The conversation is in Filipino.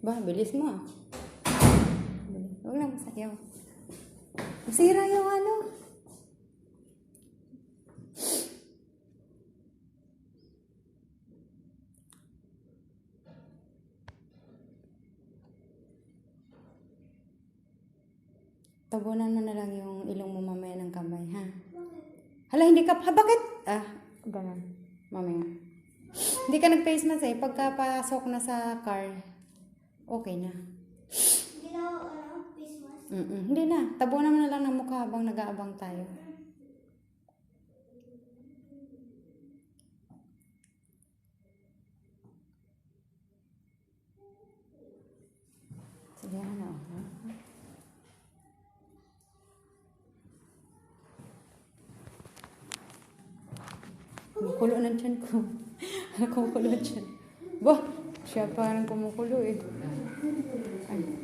Ba, bilis mo ah. Huwag lang masayaw. Masira yung ano. Tabunan mo na lang yung ilong mo mamaya ng kamay, ha? Hala, hindi ka pa. Bakit? Ganun. Mamaya. Hindi ka nag-face mask eh. Pagkapasok na sa car, okay na. Hindi na ako face mask. Hindi na. Tabunan mo na lang ng mukha habang nag-aabang tayo. Sige, ano? Kumukulo ng tiyan ko. Kumukulo ng tiyan. Bah, siya parang kumukulo eh. Ay.